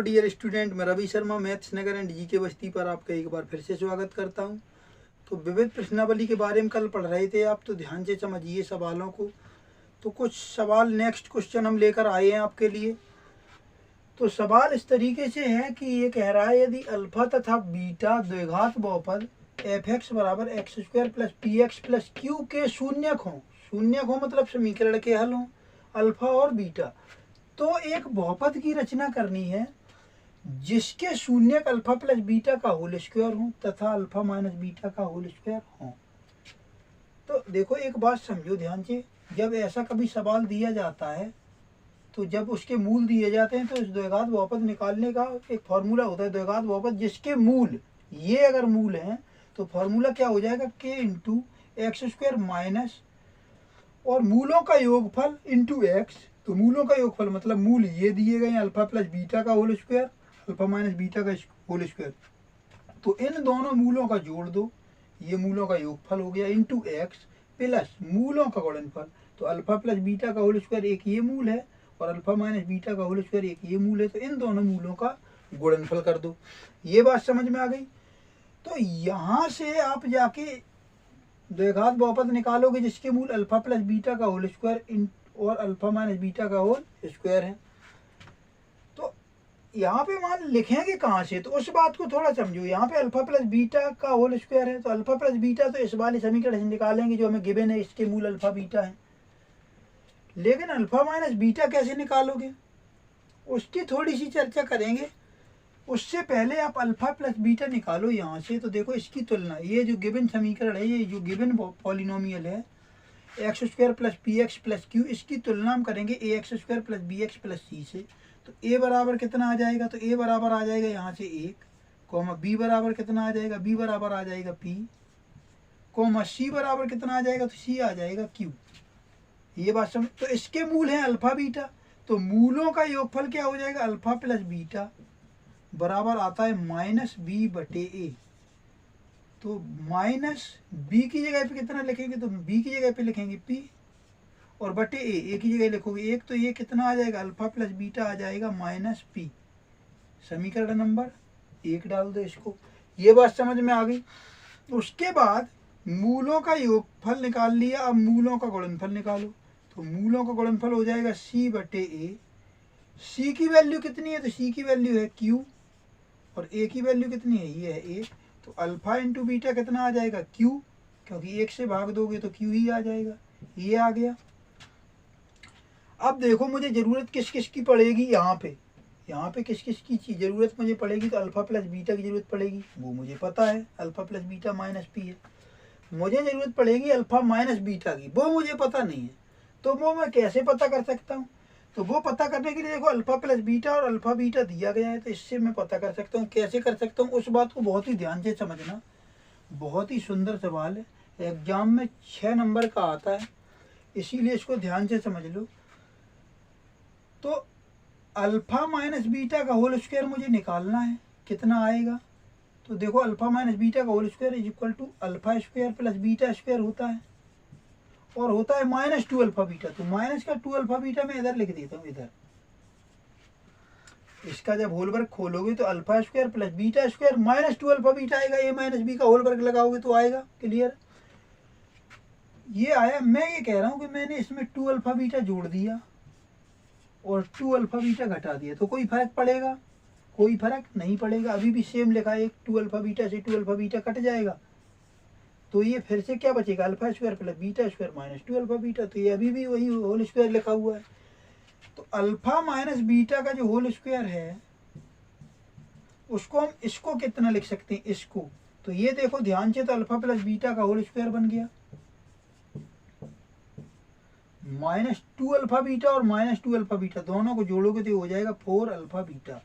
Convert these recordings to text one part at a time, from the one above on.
Dear student, मैं Ravi Sharma maths Nagar and GK Basti पर आपका एक बार फिर से स्वागत करता हूं। तो विविध प्रश्नावली के बारे में कल पढ़ रहे थे आप, तो ध्यान से समझिए सवालों को। तो कुछ सवाल नेक्स्ट क्वेश्चन हम लेकर आए हैं आपके लिए। तो सवाल इस तरीके से है कि ये कह रहा है यदि अल्फा तथा बीटा द्विघात बहुपद एफ एक्स बराबर x square plus p x plus Q के शून्यक हों, शून्यक हो मतलब समीकरण के हल हों, अल्फा और बीटा, तो एक बहुपद की रचना करनी है जिसके शून्यक अल्फा प्लस बीटा का होल स्क्वायर हो तथा अल्फा माइनस बीटा का होल स्क्वायर हो। तो देखो एक बात समझो ध्यान से, जब ऐसा कभी सवाल दिया जाता है तो जब उसके मूल दिए जाते हैं तो इस द्विघात बहुपद निकालने का एक फॉर्मूला होता है। द्विघात बहुपद जिसके मूल ये अगर मूल हैं तो फॉर्मूला क्या हो जाएगा, के इंटू एक्स स्क्वायर माइनस और मूलों का योगफल इंटू एक्स। तो मूलों का योगफल मतलब मूल ये दिए गए हैं अल्फा प्लस बीटा का whole square, alpha minus beta का होल स्क्वायर। तो इन दोनों मूलों का जोड़ दो, ये मूलों का योगफल हो गया, इंटू एक्स प्लस मूलों का गुणनफल। तो अल्फा प्लस बीटा का होल स्क्वायर एक ये मूल है और अल्फा माइनस बीटा का होल स्क्वायर एक ये मूल है, तो इन दोनों मूलों का गुणनफल कर दो। ये बात समझ में आ गई। तो यहाँ से आप जाके द्विघात बहुपद निकालोगे जिसके मूल अल्फा प्लस बीटा का होल स्क्वायर और अल्फा माइनस बीटा का होल स्क्वायर है। तो यहाँ पे मान लिखेंगे कहाँ से, तो उस बात को थोड़ा समझो। यहाँ पे अल्फा प्लस बीटा का होल स्क्वायर है, तो अल्फा प्लस बीटा तो इस वाले समीकरण से निकालेंगे जो हमें गिवन है, इसके मूल अल्फा बीटा है। लेकिन अल्फा माइनस बीटा कैसे निकालोगे उसकी थोड़ी सी चर्चा करेंगे। उससे पहले आप अल्फा प्लस बीटा निकालो यहाँ से। तो देखो इसकी तुलना, ये जो गिवन समीकरण है, ये जो गिवन पॉलिनोमियल है x square plus p x plus q, इसकी तुलना हम करेंगे a x square plus b x plus c से। तो ए बराबर कितना आ जाएगा, तो ए बराबर आ जाएगा यहाँ से 1, कॉमा बी बराबर कितना आ जाएगा, बी बराबर आ जाएगा पी, कॉमा सी बराबर कितना आ जाएगा, तो सी आ जाएगा क्यू। ये बात समझ। तो इसके मूल हैं अल्फा बीटा, तो मूलों का योगफल क्या हो जाएगा, अल्फा प्लस बीटा बराबर आता है माइनस बी बटे ए। तो माइनस बी की जगह पे कितना लिखेंगे, तो बी की जगह पे लिखेंगे पी और बटे ए की जगह लिखोगे 1, तो ये कितना आ जाएगा, अल्फा प्लस बीटा आ जाएगा माइनस पी। समीकरण नंबर 1 डाल दो इसको। ये बात समझ में आ गई। उसके बाद मूलों का योगफल निकाल लिया, अब मूलों का गुणनफल निकालो। तो मूलों का गुणनफल हो जाएगा सी बटे ए। सी की वैल्यू कितनी है, तो सी की वैल्यू है क्यू और ए की वैल्यू कितनी है, ये है ए। तो अल्फा इंटू बीटा कितना आ जाएगा, क्यू, क्योंकि 1 से भाग दोगे तो क्यू ही आ जाएगा। ये आ गया। अब देखो मुझे ज़रूरत किस किस की पड़ेगी, यहाँ पे किस किस की ज़रूरत मुझे पड़ेगी, तो अल्फा प्लस बीटा की ज़रूरत पड़ेगी, वो मुझे पता है, alpha plus beta minus P है। मुझे ज़रूरत पड़ेगी अल्फा माइनस बीटा की, वो मुझे पता नहीं है। तो वो मैं कैसे पता कर सकता हूँ, तो वो पता करने के लिए देखो अल्फा प्लस बीटा और अल्फा बीटा दिया गया है, तो इससे मैं पता कर सकता हूँ। कैसे कर सकता हूँ उस बात को बहुत ही ध्यान से समझना। बहुत ही सुंदर सवाल है, एग्जाम में 6 नंबर का आता है, इसीलिए इसको ध्यान से समझ लो। तो अल्फा माइनस बीटा का होल स्क्वायर मुझे निकालना है, कितना आएगा, तो देखो अल्फा माइनस बीटा का whole square is equal to alpha square plus beta square होता है और होता है माइनस 2 अल्फा बीटा। तो माइनस का 2 अल्फा बीटा मैं इधर लिख देता हूँ, इधर। इसका जब होल वर्ग खोलोगे तो alpha square plus beta square minus 2 alpha beta आएगा। ए माइनस बी का होल वर्ग लगाओगे तो आएगा। क्लियर, ये आया। मैं ये कह रहा हूँ कि मैंने इसमें 2 अल्फा बीटा जोड़ दिया और 2 अल्फा बीटा घटा दिया, तो कोई फर्क पड़ेगा, कोई फर्क नहीं पड़ेगा। अभी भी सेम लिखा है, 2 अल्फा बीटा से 2 अल्फा बीटा कट जाएगा, तो ये फिर से क्या बचेगा, alpha square plus beta square minus 2 alpha beta. तो ये अभी भी वही होल स्क्वायर लिखा हुआ है। तो अल्फा माइनस बीटा का जो होल स्क्वायर है उसको हम इसको कितना लिख सकते हैं, इसको। तो ये देखो ध्यान से, तो अल्फा प्लस बीटा का होल स्क्वायर बन गया माइनस 2 अल्फा बीटा और माइनस 2 अल्फा बीटा दोनों को जोड़ोगे तो हो जाएगा 4 अल्फा बीटा।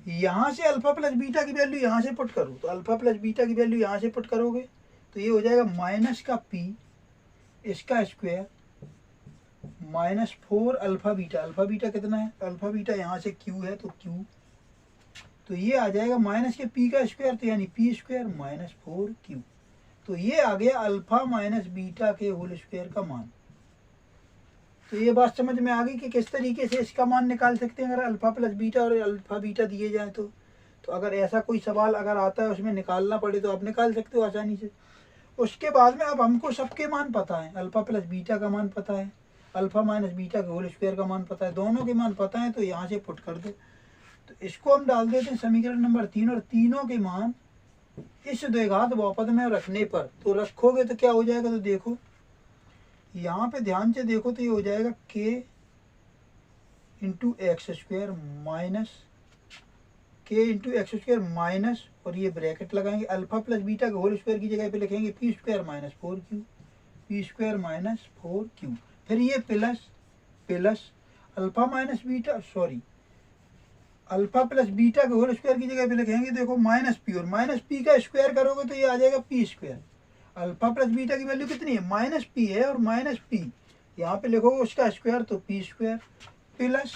यहाँ से अल्फा प्लस बीटा की वैल्यू यहाँ से पुट करो, तो अल्फा प्लस बीटा की वैल्यू यहाँ से पुट करोगे तो ये हो जाएगा माइनस का पी इसका square minus 4 alpha beta. Alpha beta कितना है, अल्फा बीटा यहाँ से क्यू है, तो क्यू, तो ये आ जाएगा माइनस के पी का स्क्वायर, तो यानी पी स्क्वायर माइनस 4 क्यू। तो ये आ गया अल्फा माइनस बीटा के होल स्क्वायर का मान। तो ये बात समझ में आ गई कि किस तरीके से इसका मान निकाल सकते हैं अगर अल्फ़ा प्लस बीटा और अल्फ़ा बीटा दिए जाए तो अगर ऐसा कोई सवाल अगर आता है उसमें निकालना पड़े तो आप निकाल सकते हो आसानी से। उसके बाद में अब हमको सबके मान पता है, अल्फ़ा प्लस बीटा का मान पता है, अल्फ़ा माइनस बीटा का होल स्क्वायर का मान पता है, दोनों के मान पता है। तो यहाँ से पुट कर दो, तो इसको हम डाल देते हैं समीकरण नंबर 3 और तीनों के मान इस द्विघात बहुपद में रखने पर तो रखोगे तो क्या हो जाएगा, तो देखो यहाँ पे ध्यान से देखो तो ये हो जाएगा k into x square minus k into x square minus, और ये ब्रैकेट लगाएंगे अल्फा प्लस बीटा का होल स्क्वायर की जगह पे लिखेंगे P square minus 4q, P square minus 4q, फिर ये plus plus alpha minus beta sorry alpha plus beta के होल स्क्वायर की जगह पे लिखेंगे देखो माइनस पी, और माइनस पी का स्क्वायर करोगे तो ये आ जाएगा P square. Alpha plus beta की वैल्यू कितनी है, माइनस पी है, और माइनस पी यहाँ पे लिखोगे उसका स्क्वायर तो P square plus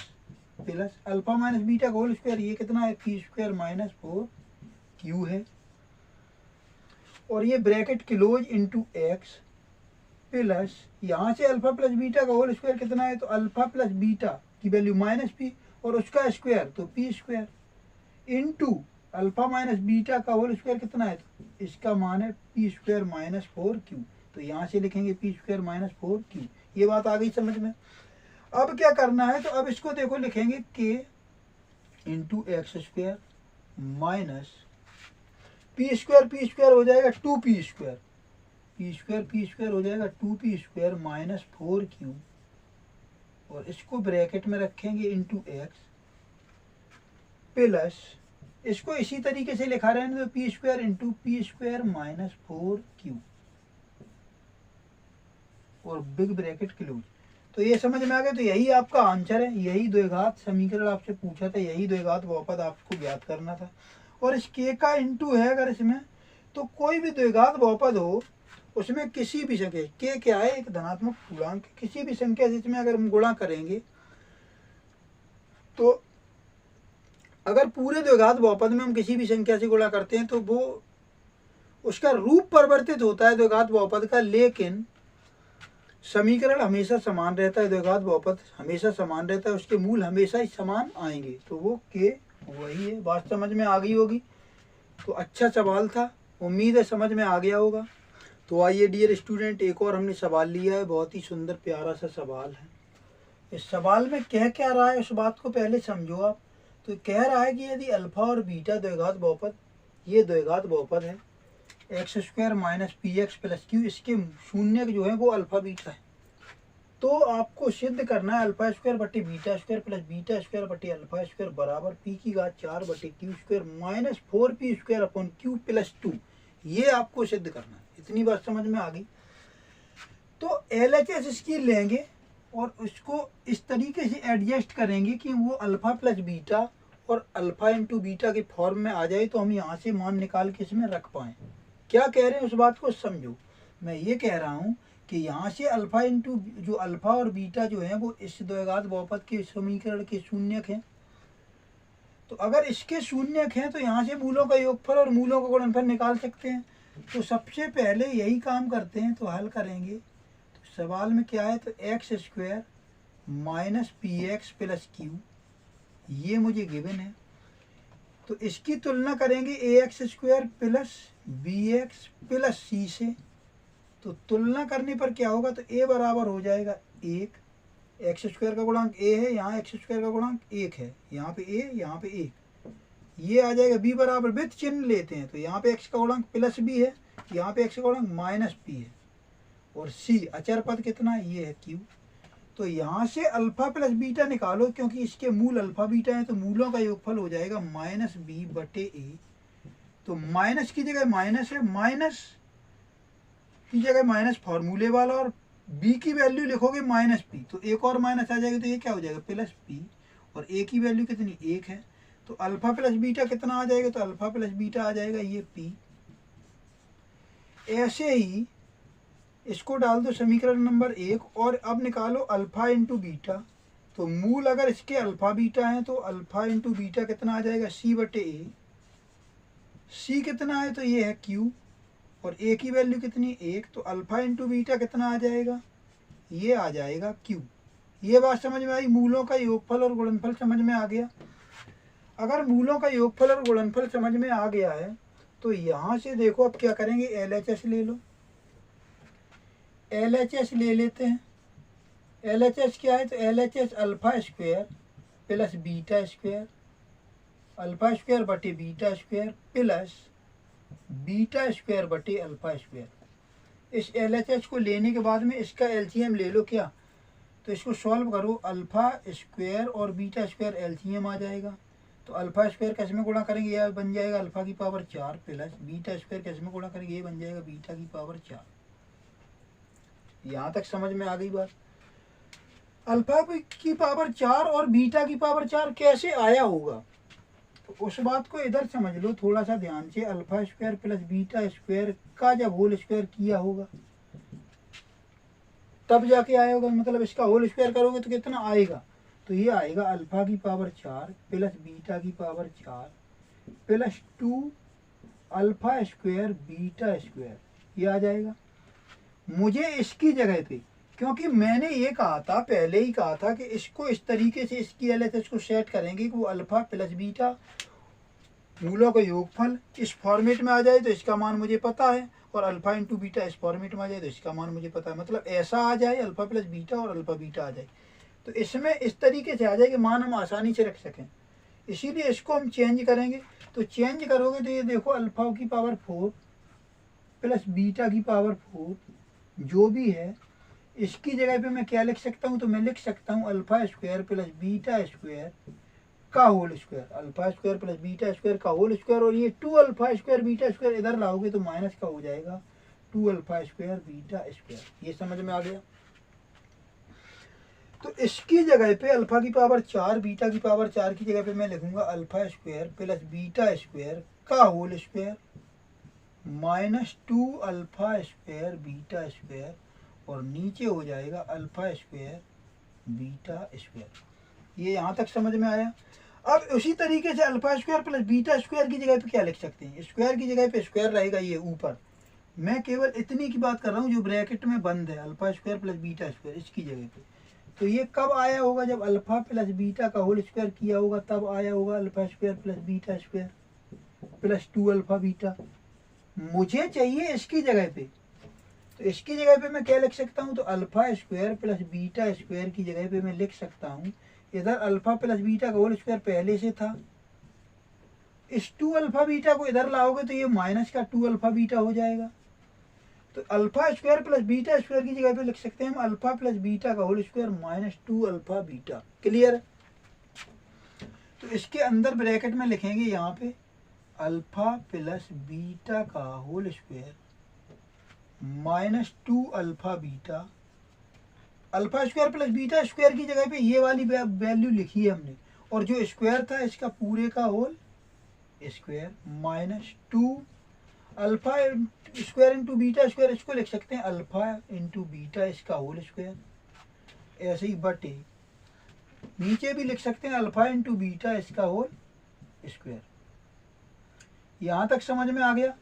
plus alpha minus beta का होल स्क्वायर, ये कितना है पी स्क्वायर माइनस 4q है, और ये bracket close into x plus यहाँ से अल्फा प्लस बीटा का होल स्क्वायर कितना है, तो अल्फा प्लस बीटा की वैल्यू माइनस पी और उसका स्क्वायर तो P square into alpha minus beta का होल स्क्वायर कितना है, तो इसका मान है पी स्क्वायर माइनस 4q, तो यहाँ से लिखेंगे पी स्क्वायर माइनस 4q। ये बात आ गई समझ में। अब क्या करना है, तो अब इसको देखो लिखेंगे k into x square minus P square हो जाएगा 2p स्क्वायर, पी स्क्वायर हो जाएगा 2p स्क्वायर माइनस 4q, और इसको ब्रैकेट में रखेंगे इंटू एक्स प्लस इसको इसी तरीके से लिखा रहे हैं तो P square into P square minus 4q और बिग ब्रैकेट क्लोज। तो ये समझ में आ गया, तो यही आपका आंसर है, यही द्विघात समीकरण आपसे पूछा था, यही द्विघात बहुपद आपको ज्ञात करना था। और इस k का इंटू है अगर इसमें, तो कोई भी द्विघात बहुपद हो उसमें किसी भी संख्या k क्या है, एक धनात्मक पूर्णांक, किसी भी संख्या से इसमें अगर हम गुणा करेंगे तो अगर पूरे द्विघात बहुपद में हम किसी भी संख्या से गुणा करते हैं तो वो उसका रूप परिवर्तित होता है द्विघात बहुपद का, लेकिन समीकरण हमेशा समान रहता है, द्विघात बहुपद हमेशा समान रहता है, उसके मूल हमेशा ही समान आएंगे, तो वो k वही है। बात समझ में आ गई होगी। तो अच्छा सवाल था, उम्मीद है समझ में आ गया होगा। तो आइए डियर स्टूडेंट, एक और हमने सवाल लिया है, बहुत ही सुंदर प्यारा सा सवाल है। इस सवाल में कह क्या रहा है उस बात को पहले समझो आप। तो कह रहा है कि यदि अल्फा और बीटा द्विघात बहुपद, ये द्विघात बहुपद है x square minus p x plus Q, इसके शून्य जो है वो अल्फा बीटा है, तो आपको सिद्ध करना है अल्फा स्क्वायर बटे beta square plus beta square बटे अल्फा स्क्वायर बराबर पी की घात 4 बटे Q square minus 4p square upon Q plus 2। ये आपको सिद्ध करना है। इतनी बात समझ में आ गई। तो LHS इसकी लेंगे और उसको इस तरीके से एडजस्ट करेंगे कि वो अल्फा प्लस बीटा और अल्फा इंटू बीटा के फॉर्म में आ जाए, तो हम यहाँ से मान निकाल के इसमें रख पाएँ। क्या कह रहे हैं उस बात को समझो। मैं ये कह रहा हूँ कि यहाँ से अल्फा इंटू जो अल्फा और बीटा जो है वो इस द्विघात बहुपद के समीकरण के शून्यक हैं, तो अगर इसके शून्यक हैं तो यहाँ से मूलों का योगफल और मूलों का गुणनफल निकाल सकते हैं। तो सबसे पहले यही काम करते हैं, तो हल करेंगे। तो सवाल में क्या है, तो x square minus p x plus q, ये मुझे गिवन है, तो इसकी तुलना करेंगे a x square plus b x plus c से। तो तुलना करने पर क्या होगा, तो ए बराबर हो जाएगा 1, एक्स स्क्वायर का गुणांक ए है, यहाँ एक्स स्क्वायर का गुणांक 1 है, यहाँ पे ए यहाँ पे 1, ये आ जाएगा बी बराबर विथ चिन्ह लेते हैं, तो यहाँ पे एक्स का गुणांक प्लस बी है, यहाँ पे एक्स का गुणांक माइनस पी है, और सी अचर पद कितना है, ये है क्यू। तो यहाँ से अल्फा प्लस बीटा निकालो, क्योंकि इसके मूल अल्फा बीटा है, तो मूलों का योगफल हो जाएगा माइनस बी बटे ए। तो माइनस की जगह माइनस है, माइनस की जगह माइनस फॉर्मूले वाला, और b की वैल्यू लिखोगे माइनस पी, तो एक और माइनस आ जाएगा, तो ये क्या हो जाएगा प्लस पी, और a की वैल्यू कितनी 1 है, तो अल्फा प्लस बीटा कितना आ जाएगा, तो अल्फा प्लस बीटा आ जाएगा ये p। ऐसे ही इसको डाल दो समीकरण नंबर 1, और अब निकालो अल्फा इंटू बीटा। तो मूल अगर इसके अल्फा बीटा है तो अल्फा इंटू बीटा कितना आ जाएगा c बटे ए, c कितना है, तो ये है q, और a की वैल्यू कितनी 1, तो अल्फा इंटू बीटा कितना आ जाएगा, ये आ जाएगा q। ये बात समझ में आई। मूलों का योगफल और गुणनफल समझ में आ गया। अगर मूलों का योगफल और गुणनफल समझ में आ गया है तो यहाँ से देखो अब क्या करेंगे, LHS ले लो। LHS ले लेते हैं। LHS क्या है, तो LHS alpha square plus beta square, alpha square बटे beta square plus beta square बटे अल्फा स्क्वायर। इस LHS को लेने के बाद में इसका LCM ले लो क्या, तो इसको सॉल्व करो, अल्फा स्क्वायर और बीटा स्क्वायर LCM आ जाएगा। तो अल्फा स्क्वायर कैसे में गुणा करेंगे, यह बन जाएगा अल्फा की पावर 4 प्लस बीटा स्क्वायर कैसे में गुणा करेंगे, ये बन जाएगा बीटा की पावर 4। यहाँ तक समझ में आ गई बात। अल्फा की पावर 4 और बीटा की पावर 4 कैसे आया होगा, तो उस बात को इधर समझ लो थोड़ा सा ध्यान से। Alpha square plus beta square का जब होल स्क्वायर किया होगा तब जाके आया होगा, मतलब इसका होल स्क्वायर करोगे तो कितना आएगा, तो ये आएगा अल्फा की पावर 4 प्लस बीटा की power 4 plus 2 alpha square beta square, ये आ जाएगा। मुझे इसकी जगह पे, क्योंकि मैंने ये कहा था, पहले ही कहा था कि इसको इस तरीके से इसकी LHS को सेट करेंगे कि वो अल्फा प्लस बीटा मूलों का योगफल इस फॉर्मेट में आ जाए तो इसका मान मुझे पता है, और अल्फा इंटू बीटा इस फॉर्मेट में आ जाए तो इसका मान मुझे पता है। मतलब ऐसा आ जाए अल्फा प्लस बीटा और अल्फा बीटा आ जाए, तो इसमें इस तरीके से आ जाए कि मान हम आसानी से रख सकें। इसीलिए इसको हम चेंज करेंगे। तो चेंज करोगे तो ये देखो अल्फा की पावर 4 प्लस बीटा की पावर 4 जो भी है, इसकी जगह पे मैं क्या लिख सकता हूँ, तो मैं लिख सकता हूँ alpha square plus beta square का whole square, alpha square plus beta square का होल स्क्वायर। और ये 2 अल्फा स्क्वायर बीटा स्क्वायर इधर लाओगे तो माइनस का हो जाएगा 2 अल्फा स्क्वायर बीटा स्क्वायर। ये समझ में आ गया। तो इसकी जगह पे अल्फा की पावर 4 बीटा की पावर 4 की जगह पे मैं लिखूंगा alpha square plus beta square का whole square minus 2 alpha square beta square, और नीचे हो जाएगा अल्फा स्क्वायर बीटा स्क्वायर। ये यहाँ तक समझ में आया। अब उसी तरीके से alpha square plus beta square की जगह पे क्या लिख सकते हैं, स्क्वायर की जगह पे स्क्वायर रहेगा ये ऊपर। मैं केवल इतनी की बात कर रहा हूँ जो ब्रैकेट में बंद है, alpha square plus beta square इसकी जगह पे। तो ये कब आया होगा, जब अल्फा प्लस बीटा का होल स्क्वायर किया होगा तब आया होगा alpha square plus beta square plus 2 alpha beta. मुझे चाहिए इसकी जगह पे, तो इसकी जगह पे मैं क्या लिख सकता हूँ, तो alpha square plus beta square की जगह पे मैं लिख सकता हूँ, इधर अल्फा प्लस बीटा का होल स्क्वायर पहले से था, इस 2 अल्फा बीटा को इधर लाओगे तो ये माइनस का 2 अल्फा बीटा हो जाएगा। तो alpha square plus beta square की जगह पे लिख सकते हैं हम अल्फा प्लस बीटा का whole square minus 2 alpha beta. Clear. तो इसके अंदर ब्रैकेट में लिखेंगे यहाँ पे अल्फा प्लस बीटा का whole square minus 2 alpha beta. Alpha square plus beta square की जगह पे ये वाली वैल्यू लिखी है हमने, और जो स्क्वायर था इसका पूरे का whole square minus 2 alpha square into beta square, इसको लिख सकते हैं अल्फा इंटू बीटा इसका होल स्क्वायर, ऐसे ही बटे नीचे भी लिख सकते हैं अल्फा इंटू बीटा इसका होल स्क्वायर। यहाँ तक समझ में आ गया।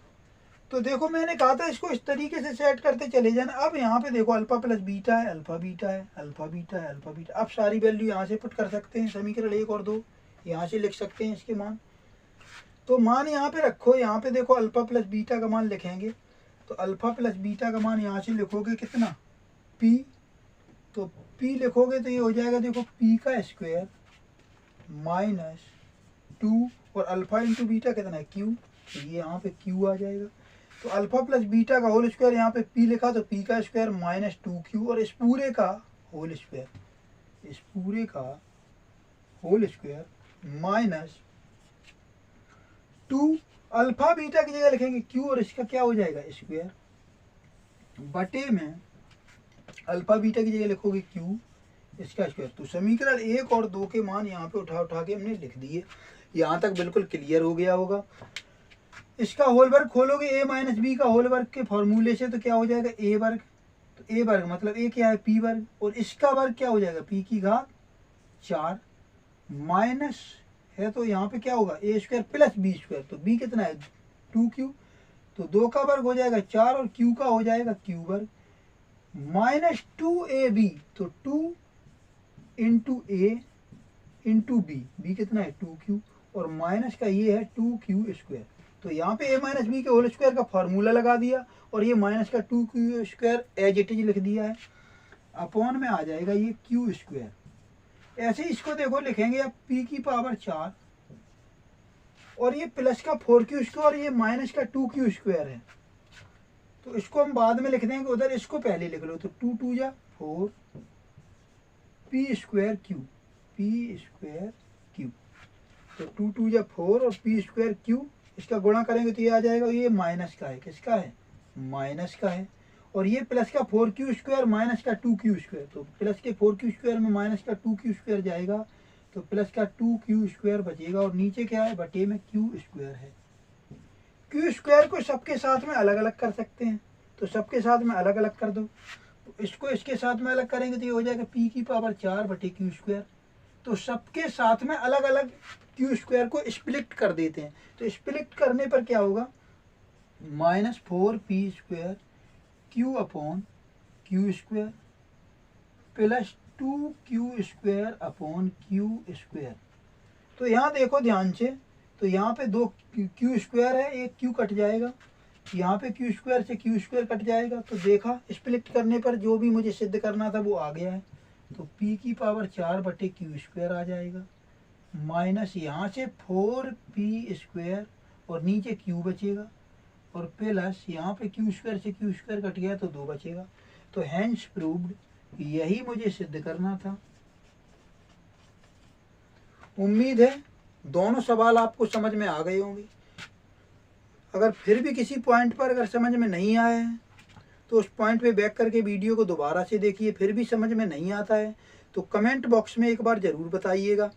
तो देखो मैंने कहा था इसको इस तरीके से सेट करते चले जाना। अब यहाँ पे देखो अल्फा प्लस बीटा है, अल्फा बीटा है, अल्फा बीटा है, अल्फा बीटा। अब सारी वैल्यू यहाँ से पुट कर सकते हैं, समीकरण 1 और 2 यहाँ से लिख सकते हैं इसके मान। तो मान यहाँ पे रखो, यहाँ पे देखो अल्फा प्लस बीटा का मान लिखेंगे, तो अल्फा प्लस बीटा का मान यहाँ से लिखोगे कितना, p। तो p लिखोगे तो ये हो जाएगा देखो p का स्क्वायर माइनस 2 और अल्फा इंटू बीटा कितना है q, तो ये यहाँ पे q आ जाएगा। तो अल्फा प्लस बीटा का होल स्क्वायर यहाँ पे p लिखा तो p का स्क्वायर माइनस 2q, और इस पूरे का होल स्क्वायर, इस पूरे का whole square minus 2 alpha beta की जगह लिखेंगे q, और इसका क्या हो जाएगा स्क्वायर बटे में अल्फा बीटा की जगह लिखोगे q इसका स्क्वायर। तो समीकरण 1 और 2 के मान यहाँ पे उठा के हमने लिख दिए। यहाँ तक बिल्कुल क्लियर हो गया होगा। इसका होल वर्ग खोलोगे a माइनस बी का होल वर्ग के फॉर्मूले से, तो क्या हो जाएगा a वर्ग। तो a वर्ग मतलब a क्या है p वर्ग, और इसका वर्ग क्या हो जाएगा p की घात 4 माइनस है, तो यहाँ पे क्या होगा a square plus b square. तो b कितना है 2q, तो 2 का वर्ग हो जाएगा 4 और q का हो जाएगा q वर्ग माइनस 2ab, तो 2 इंटू ए इंटू बी, बी कितना है 2q, और माइनस का ये है 2q स्क्वायर। तो यहाँ पे a माइनस बी के होल स्क्वायर का फार्मूला लगा दिया और ये माइनस का 2q square as it is लिख दिया है, अपॉन में आ जाएगा ये q स्क्वायर। ऐसे इसको देखो लिखेंगे अब p की पावर 4 और ये प्लस का 4q स्क्वायर और ये माइनस का 2q स्क्वायर है। तो इसको हम बाद में लिख देंगे उधर, इसको पहले लिख लो। तो 2 2 जा 4 p square q, p square q। तो 2 2 जा 4 और p स्क्वायर q, इसका गुणा करेंगे तो ये आ जाएगा, ये माइनस का है, किसका है माइनस का है, और ये प्लस का 4q स्क्वायर माइनस का 2q स्क्वायर। तो प्लस के 4q स्क्वायर में माइनस का 2q स्क्वायर जाएगा, तो प्लस का 2q स्क्वायर बचेगा, और नीचे क्या है बटे में q स्क्वायर है। q स्क्वायर को सबके साथ में अलग अलग कर सकते हैं, तो सबके साथ में अलग अलग कर दो। तो इसको इसके साथ में अलग करेंगे तो ये हो जाएगा p की पावर 4 बटे q स्क्वायर। तो सबके साथ में अलग अलग q स्क्वायर को स्प्लिट कर देते हैं। तो स्प्लिट करने पर क्या होगा, minus 4p square q upon q square plus 2q square upon q square. तो यहाँ देखो ध्यान से, तो यहाँ पे 2 q स्क्वायर है, एक q कट जाएगा, यहाँ पे q स्क्वायर से q स्क्वायर कट जाएगा। तो देखा स्प्लिट करने पर जो भी मुझे सिद्ध करना था वो आ गया है। तो p की पावर 4 बटे q स्क्वायर आ जाएगा, माइनस यहाँ से 4p स्क्वायर और नीचे q बचेगा, और प्लस यहाँ पे q स्क्वायर से q स्क्वायर कट गया तो 2 बचेगा। तो हैंस प्रूव्ड, यही मुझे सिद्ध करना था। उम्मीद है दोनों सवाल आपको समझ में आ गए होंगे। अगर फिर भी किसी पॉइंट पर अगर समझ में नहीं आया है तो उस पॉइंट पे बैक करके वीडियो को दोबारा से देखिए। फिर भी समझ में नहीं आता है तो कमेंट बॉक्स में एक बार ज़रूर बताइएगा।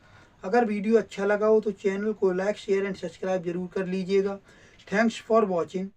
अगर वीडियो अच्छा लगा हो तो चैनल को लाइक शेयर एंड सब्सक्राइब जरूर कर लीजिएगा। Thanks for watching.